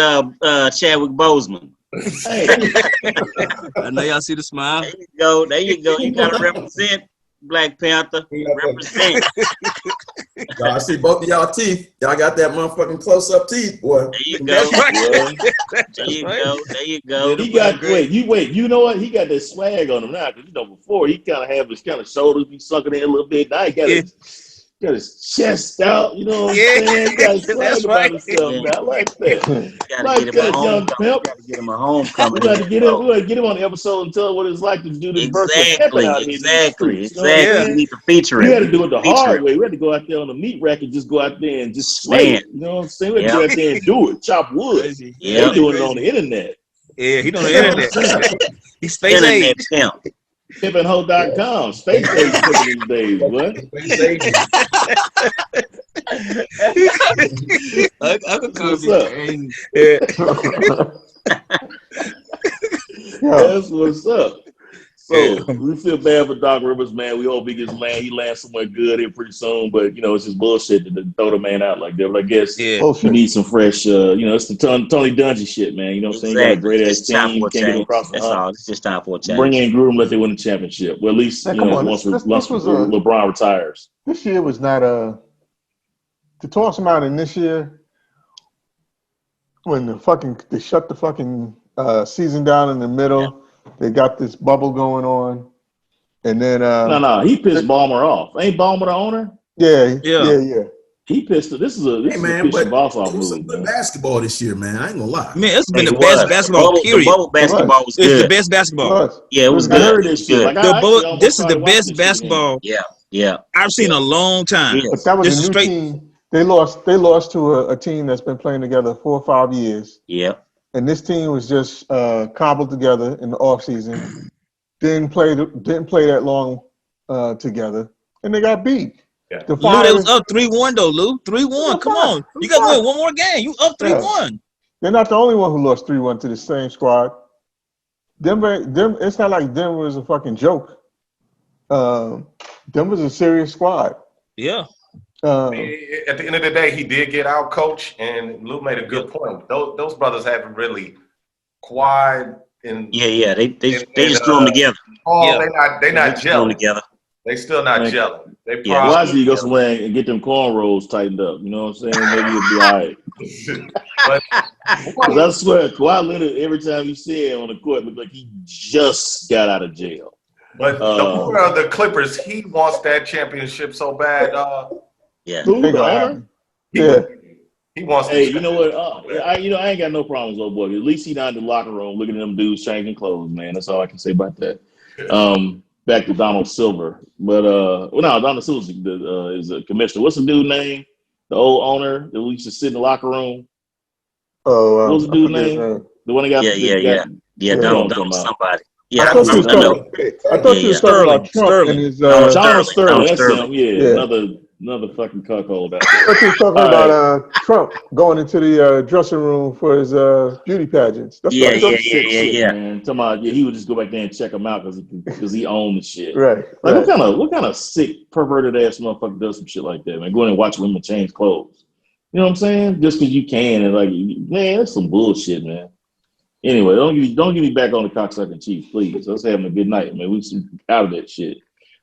Chadwick Boseman. Hey, I know y'all see the smile. There you go. There you go. You gotta represent Black Panther. Represent. I see both of y'all teeth. Y'all got that motherfucking close-up teeth, boy. There you go. That's right. boy. There you go. There you go. He got you know what? He got that swag on him now, because before he kind of have his kind of shoulders be sunken in a little bit. Now he got his chest out, you know what I'm saying? He got his swag That's about right. himself now. I like that. You gotta Like get him that, a young homecoming. pimp. You gotta get him a homecoming. We got to get him. We got to get him on the episode and tell him what it's like to do this virtual Exactly. pimping out here in these Exactly. streets, you know what I'm Exactly. saying? You need to feature We had him. to do it the Feature hard him. way. We had to go out there on the meat rack and just go out there and just slay it. You know what I'm saying? We had to go out there and do it. Chop wood. Yeah. They doing it on the internet. Yeah, he on the internet. He's space Internet age. pimp. Pimpinho.com. Space age pimping these days, boy. Uncle What's Kobe up? crazy. That's what's up. So we feel bad for Doc Rivers, man. We hope he lands somewhere good here pretty soon. But it's just bullshit to throw the man out like that. But I guess Yeah. you Bullshit. need some fresh. It's the Tony Dungy shit, man. You know what I'm saying? You got a great ass It's time team. for You a can't get change. across the That's hump. all. It's just time for a change. Bring in Gruden, let they win the championship. Well, at least Yeah, come on. once This was a- LeBron retires. This year was not to toss him out in this year when they shut the fucking season down in the middle. They got this bubble going on, and then No, he pissed Ballmer off. Ain't Ballmer the owner? yeah. He pissed. This is a fishy boss off it was some move, good man. basketball this year, man. I ain't gonna lie. Man, it's been It the best was. basketball The period. bubble basketball was It's the good. best basketball. Plus, Yeah, it was I good. heard It this was shit. good. Like, I actually almost This is the started watching best this shit again. basketball Yeah. I've seen in a long time. Yeah. but that was This a is new straight- team. They lost to a team that's been playing together 4 or 5 years. Yeah. And this team was just cobbled together in the offseason. Didn't play that long together, and they got beat. The Lou, they was Fire, up 3-1 though, Lou. 3-1. Come on. You got to win one more game. You up 3-1. they're not the only one who lost 3-1 to the same squad. Denver, it's not like Denver is a fucking joke. Denver's a serious squad. Yeah. At the end of the day, he did get out coach, and Lou made a good point. Those brothers haven't really quad and Yeah. They just threw them together. oh, Yeah. they not Just threw them gelling. together. They still not Like, gelling. They Yeah. Why probably do you go somewhere and get them cornrows tightened up? You know what I'm saying? Maybe you'll be all right. but Because I swear, Kawhi Leonard, every time you see him on the court, look like he just got out of jail. the owner of the Clippers, he wants that championship so bad. Yeah. Who, Ain't the gonna owner? happen. He, Yeah. he wants. Hey, the you know what? I ain't got no problems, old boy. At least he not in the locker room looking at them dudes changing clothes, man. That's all I can say about that. Back to Donald Silver, but well, no, Donald Silver is a commissioner. What's the dude name? The old owner that we used to sit in the locker room. Oh, What was the I dude's forget his name? The one that got Yeah. Yeah. Donald Yeah. somebody. I Yeah, thought you was I know. talking Yeah. about Trump Sterling. and his. Donald Donald Sterling. Donald That's Sterling. him. Yeah, Yeah. another fucking cuckold out I there. thought you was talking All about Trump going into the dressing room for his beauty pageants. That's what I thought. Sick shit, Yeah. man. Talking about, he would just go back there and check him out because he owned the shit. Right. Like what kind of sick perverted ass motherfucker does some shit like that, man? Go in and watch women change clothes. You know what I'm saying? Just because you can, and like, man, that's some bullshit, man. Anyway, don't get me back on the cocksucking Chiefs, please. Let's have a good night, man. We're out of that shit.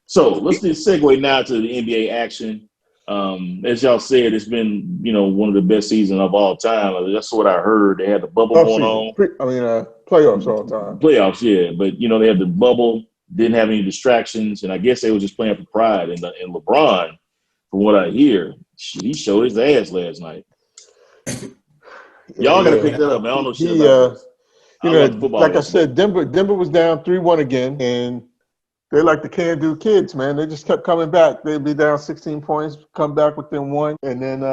So let's just segue now to the NBA action. As y'all said, it's been one of the best seasons of all time. That's what I heard. They had the bubble going on. Playoffs all the time. Playoffs, yeah, but they had the bubble. Didn't have any distractions, and I guess they were just playing for pride. And LeBron, from what I hear, he showed his ass last night. Y'all got to pick that up, man. I don't know shit about this. Like I said, Denver was down 3-1 again, and they're like the can-do kids, man. They just kept coming back. They'd be down 16 points, come back within one, and then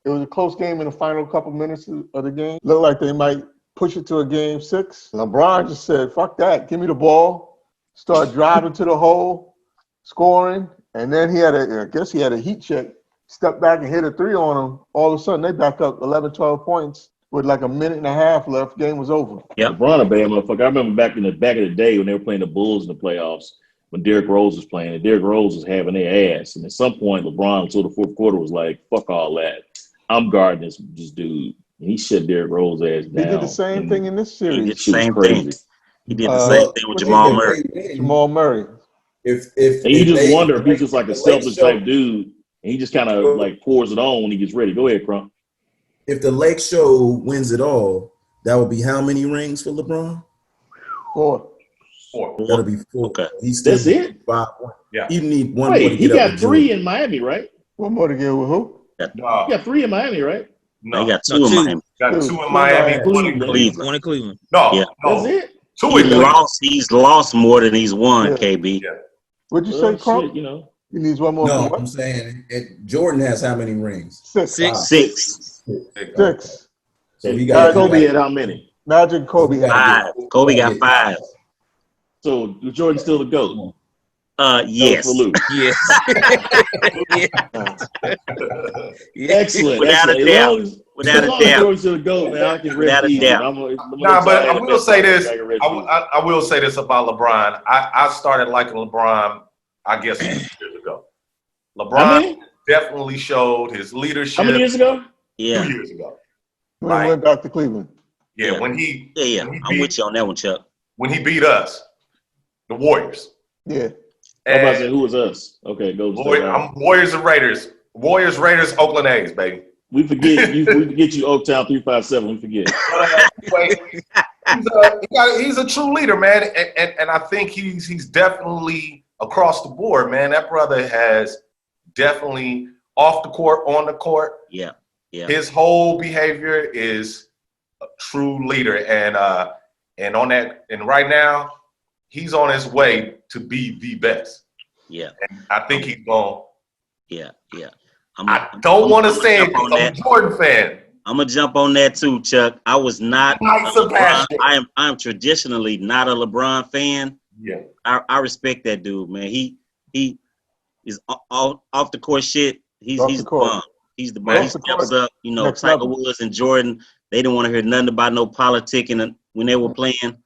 it was a close game in the final couple minutes of the game. Looked like they might push it to a game 6. LeBron just said, fuck that, give me the ball, start driving to the hole, scoring, and then he had a heat check, stepped back and hit a 3 on them. All of a sudden, they back up 11, 12 points. With like a minute and a half left, game was over. Yep. LeBron a bad motherfucker. I remember back in the day when they were playing the Bulls in the playoffs, when Derrick Rose was playing, and Derrick Rose was having their ass. And at some point, LeBron until the fourth quarter was like, "Fuck all that. I'm guarding this dude." And he shut Derrick Rose ass down. He did the same thing in this series. He did the same thing. He did the same thing with Jamal Murray. Jamal Murray. And you just wonder if he's just like a selfish type dude, and he just kind of like pours it on when he gets ready. Go ahead, Crump. If the Lake Show wins it all, that would be how many rings for LeBron? 4. That'll be 4. Okay. That's it? 5. Yeah. You need one more Wait, to he get up got with 3 Jordan. in Miami, right? One more to get with who? No, He got 3 in Miami, right? no. He got 2 No, in 2. Miami. Got 2 Two in Miami, in 1 in Cleveland. One in Cleveland. No, Yeah. That's no. it. 2 He in Cleveland. he's lost more than he's won, Yeah. KB. Yeah. What'd you say, Crump? Shit, He needs one more. No, for I'm what? saying Jordan has how many rings? 6. 6. 6. 6. So he got Kobe had how many? Magic and Kobe had 5. Kobe got 5. So Jordan's still the GOAT. Yes. For Luke. Yes. Excellent. Without a Excellent. doubt. As Without a long as doubt. Jordan's still the GOAT, man, I can Without a rest easy. doubt. Nah, but I will say this. I will say this about LeBron. I started liking LeBron, I guess, 2 years ago. LeBron definitely showed his leadership. How many years ago? 2 Yeah. years ago. when he went back to Cleveland. Yeah, Yeah. when he Yeah. when he I'm beat, with you on that one, Chuck. when he beat us, the Warriors. Yeah. I'm about to say, And who was us? Okay, go. I'm Warriors and Raiders. Warriors, Raiders, Oakland A's, baby. We forget you. We forget you, Oaktown 357. We forget. Anyway, he's a true leader, man, and I think he's definitely across the board, man. That brother has definitely off the court, on the court. Yeah. Yeah. His whole behavior is a true leader, and on that, and right now, he's on his way to be the best. Yeah. And I think he's going. Yeah. Yeah. I don't want to say it because I'm a Jordan fan. I'm gonna jump on that too, Chuck. I was not. Nice a LeBron, Sebastian. I'm traditionally not a LeBron fan. Yeah. I respect that dude, man. He is off the court shit. He's Off the the court. bomb. He's the Man, bomb. He off the steps court. up. You know, Next Tiger level. Woods and Jordan, they didn't want to hear nothing about no politicking when they were playing.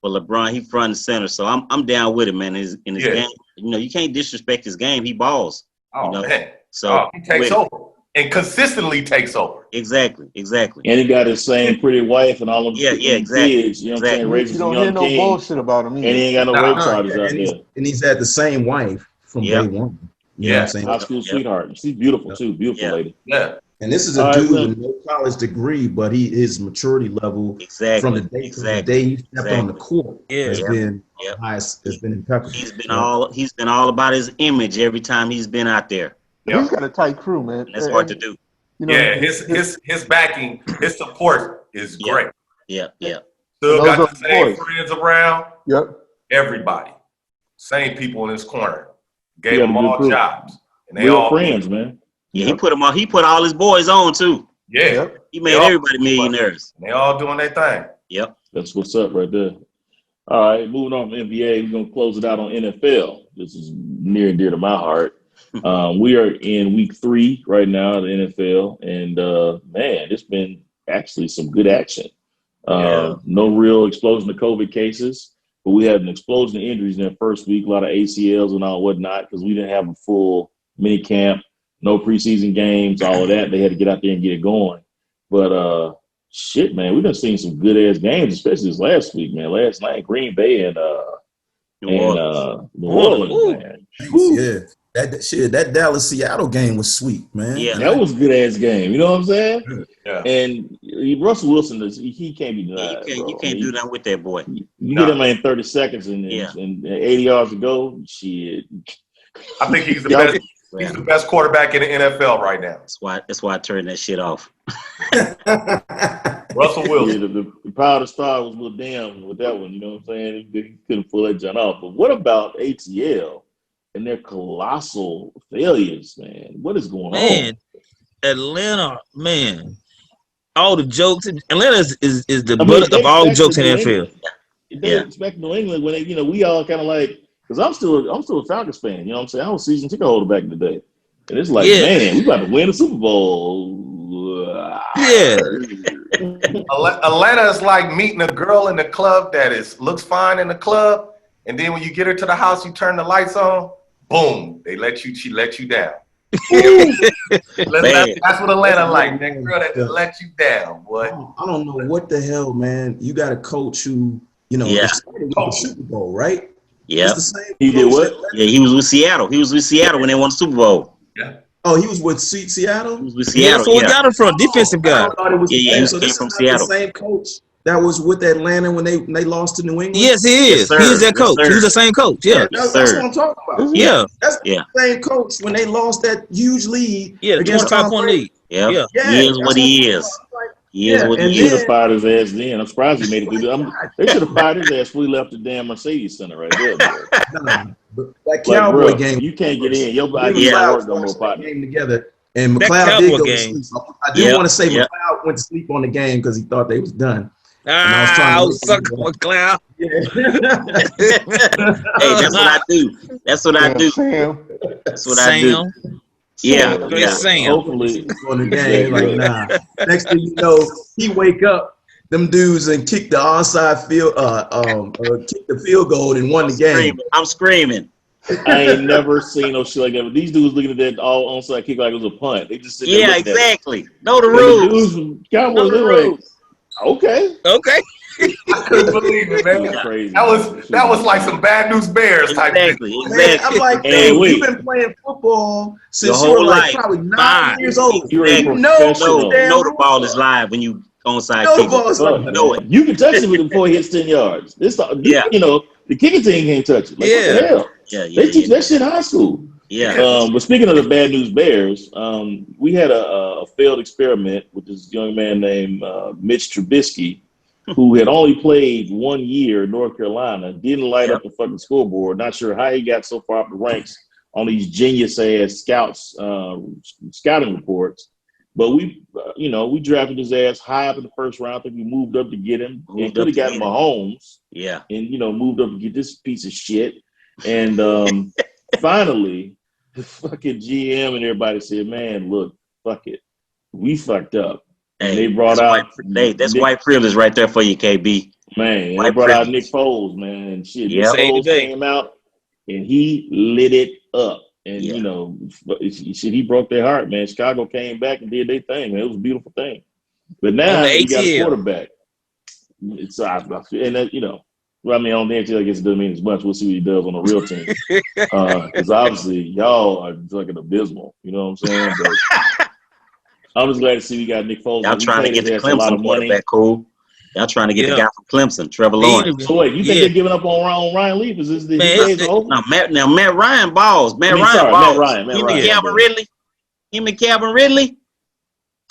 But LeBron, he front and center. So I'm down with it, man. In his Yeah. game, you know, you can't disrespect his game. He balls. Oh, You know, man. so He takes with it. over and consistently takes over. Exactly. And he got his same pretty wife and all them Yeah, exactly. kids. You know what I'm saying? Exactly. Raising You some don't hear young no kings. bullshit about him And he either. ain't got no Nah. rape No, charges yeah, out and there. he's had the same wife from Yep. day one. You know what I'm saying? High school Yep. sweetheart. She's beautiful too. Beautiful Yeah. lady. Yeah. And this is All a right, dude well- with no college degree, but his maturity level Exactly. from the day he stepped on the court Yeah. has Yep. been Yep. highest, has been impeccable. He's been Yeah. he's been all about his image every time he's been out there. Yeah. He's got a tight crew, man. That's hard to do. You know, Yeah, his backing, his support is Yeah. great. Yeah. Still Those got are the same boys. friends around. Yep. Everybody, same people in his corner. He Gave got a them good all crew. jobs, and they Real all friends, man. Yeah, Yep. he put all his boys on too. Yeah, Yep. He made They all- everybody millionaires. they all doing their thing. Yep. That's what's up right there. All right, moving on from NBA, we're going to close it out on NFL. This is near and dear to my heart. We are in week 3 right now of the NFL, and man, it's been actually some good action. Yeah. No real explosion of COVID cases, but we had an explosion of injuries in that first week, a lot of ACLs and all whatnot, because we didn't have a full mini camp, no preseason games, all of that. They had to get out there and get it going. But shit, man, we've been seeing some good ass games, especially this last week, man. Last night, Green Bay and New Orleans. New Orleans, Ooh. man. Yeah, that Dallas Seattle game was sweet, man. Yeah. That was a good ass game. You know what I'm saying? Yeah, And Russell Wilson he can't be Yeah, denied. you bro. can't do that with that boy. You Nah. get him in 30 seconds and, Yeah. and 80 yards to go. Shit. I think he's the Y'all- best. He's the best quarterback in the NFL right now. That's why I turned that shit off. Russell Yeah, Wilson. the powder star was a little damn with that one. You know what I'm saying? He couldn't pull that junk off. But what about ATL and their colossal failures, man? What is going Man, Atlanta, man. All the jokes. Atlanta is the on? butt of all back jokes to in New the NFL. England. They expect New England when they, we all kind of like, because I'm still a Falcons fan. You know what I'm saying? I was a season ticket holder back in the day, and it's like, Yeah. man, we about to win the Super Bowl. Yeah. Atlanta is like meeting a girl in the club that looks fine in the club, and then when you get her to the house, you turn the lights on. Boom! She let you down. That's what Atlanta like. That girl that let you down, boy. I don't know what the hell, man. You got a coach who, Yeah. it started with the Super Bowl, right? Yeah. It's the same He did coach what? that- Yeah, he was with Seattle. He was with Seattle when they won the Super Bowl. Oh, he was with Seattle? He was with Yeah, Seattle. that's where we Yeah. got him from. Defensive guy. I thought it was Yeah, he was so came this from is not Seattle. the same coach that was with Atlanta when they lost to New England? Yes, he Yes, is. sir. he is that Yes, coach. sir. He was the same coach. Yeah. That's sir. what I'm talking about. Yeah. That's Yeah. the same coach when they lost that huge lead Yeah. The against 25 Tom point Brady. lead. Yep. Yeah. Yeah, He is that's what he I'm is. talking about. He is Yeah, what and he Should is. have fired his ass then. I'm surprised he made it through. They should have fired his ass before he left the damn Mercedes Center right there. Boy. Nah, but that Like, Cowboy bro, game, you can't get in. Your me body and don't McLeod work no more, watched that partner. game together, and That McLeod Cowboy did go to game. sleep. I do Yep, want to say yep. McLeod went to sleep on the game because he thought they was done. And I was trying Ah, to I was sucking look- McLeod. Hey, that's what I do. That's what I do. Sam. That's what I do. Sam. Yeah. Great Yeah. Sam. Hopefully, on the game. Like, nah. Next thing you know, he wake up, them dudes, and kick the onside field, kick the field goal and won the game. I'm screaming. I ain't never seen no shit like that. But these dudes looking at that all onside kick like it was a punt. They just sit there Yeah, looking at it. exactly. Know the And the rules. dudes from Know Cowboys, the they're like, rules. okay. Okay. I couldn't believe it, man. Crazy. That was like some bad news bears type thing. Exactly. Man, Exactly. I'm like, Hey, dude, wait. you've been playing football since Your you were whole like life. probably 9 Fine. years old. You're a Exactly. know professional. damn Know the rules. ball is live when you onside No, the kick. ball is Fuck, like, know man. You can touch it before he hits 10 yards. Yeah. You know, the kicking team can't touch it. Like, what Yeah. the hell? Yeah, They teach yeah. that shit in high school. Yeah. But speaking of the bad news Bears, we had a failed experiment with this young man named Mitch Trubisky, who had only played 1 year in North Carolina, didn't light up the fucking scoreboard. Not sure how he got so far up the ranks on these genius ass scouting reports. But we drafted his ass high up in the first round. I think we moved up to get him. And Moved could up have to gotten get him. Mahomes Yeah. and, moved up to get this piece of shit. And finally, the fucking GM and everybody said, "Man, look, fuck it, we fucked up." And they brought out that's white privilege right there for you, KB. Man, White they brought out privilege. Nick Foles, man. And shit, Yep. Nick Saved the Foles day. came out and he lit it up. And, Yeah. you know, shit, he broke their heart, man. Chicago came back and did their thing, man. It was a beautiful thing. But now On the you got a ATL. quarterback. It's and that, you know, well, I mean, on the ATL, I guess it doesn't mean as much. We'll see what he does on the real team. Because obviously, y'all are fucking abysmal. You know what I'm saying? But I'm just glad to see we got Nick Foles. Y'all We trying to paid get the his ass a lot Clemson of money. quarterback, cool. Y'all trying to get the Yeah. guy from Clemson, Trevor He Lawrence. ain't- So wait, you think Yeah. they're giving up on Ryan Leaf? Is this the Man, his days it's- are over? Now Matt Ryan balls. Matt Ryan Matt balls. Ryan. Him and Calvin Ridley.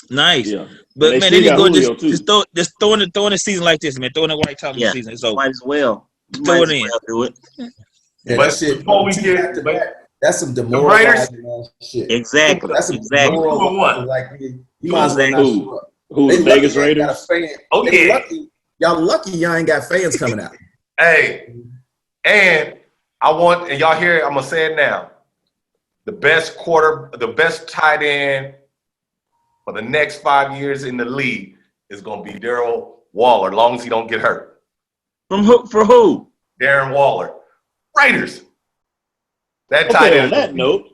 Nice. Yeah. But And they man, still they need to got go Julio, too. just throwing the season like this, man. Throwing the White Thomas Yeah. season. It's over. Might as well. Throw Might it as in. well do it. Yeah, But that shit. before we two get- back to back, that's some Raiders- demoralizing ass shit. Exactly. That's some Exactly. demoralizing. Like you might as well not show up. Who? They The lucky Vegas they ain't got a Raiders? fan. Oh, They yeah. lucky. Y'all lucky y'all ain't got fans coming out. Hey, and and y'all hear it, I'm gonna say it now. The best tight end for the next 5 years in the league is gonna be Darren Waller, as long as he don't get hurt. From who? For who? Darren Waller. Raiders. That tight Okay, on end. that note,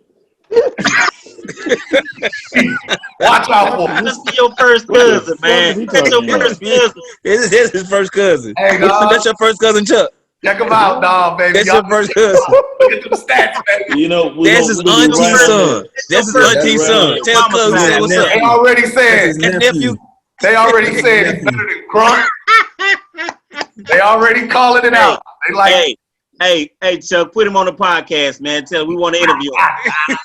Watch out for him. That's your first What the cousin, fuck man. is he That's your talking about? first cousin. This is his first cousin. Hey, dog. That's your first cousin, Chuck. Check him out, dog, baby. That's Y'all your first cousin. look at them stats, baby. you know, That's his auntie's son. That's his That's auntie's right. son. Tell Mama Cuz, side. say what's up. They already That's said, his His nephew. nephew. they already said it's better than Grunt. They already calling it out. They like, Hey, Chuck, put him on the podcast, man. Tell him we want to interview him.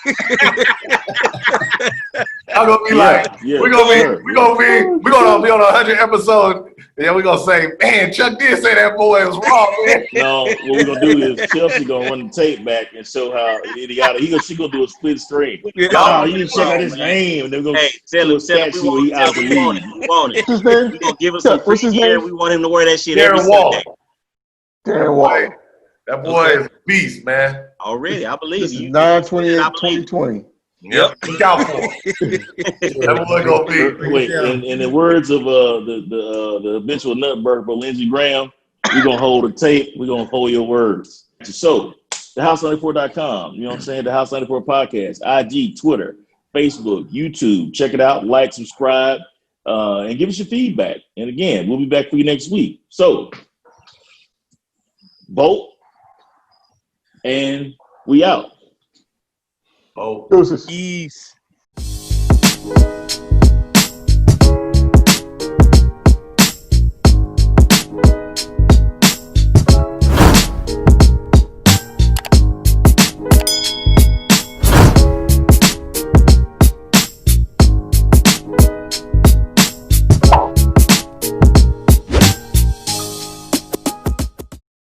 y'all gonna be like, yeah, we're gonna sure. be on 100 episodes. And then we're gonna say, man, Chuck did say that boy was wrong, man. No, what we're gonna do is Chelsea gonna run the tape back and show how she gonna do a split screen. Oh, you need to check out his name, and they're gonna Hey, tell him do a stat we sheet where he out want, the we want league. it. We want it. What's his name? We gonna give him some Chuck, what's free his gear. name? We want him to wear that shit every Darren Waller. Sunday. Darren Waller. That boy is a beast, man. Already, I believe This is you. 9/28/2020. Yep. Look out for him. That boy gonna be. Wait, in the words of the habitual nutburger for Lindsey Graham, we're gonna hold the tape. We're gonna hold your words. So, thehouse94.com. You know what I'm saying? The House 94 podcast, IG, Twitter, Facebook, YouTube. Check it out. Like, subscribe, and give us your feedback. And again, we'll be back for you next week. So, vote, and we out. Oh. Deuces. Peace.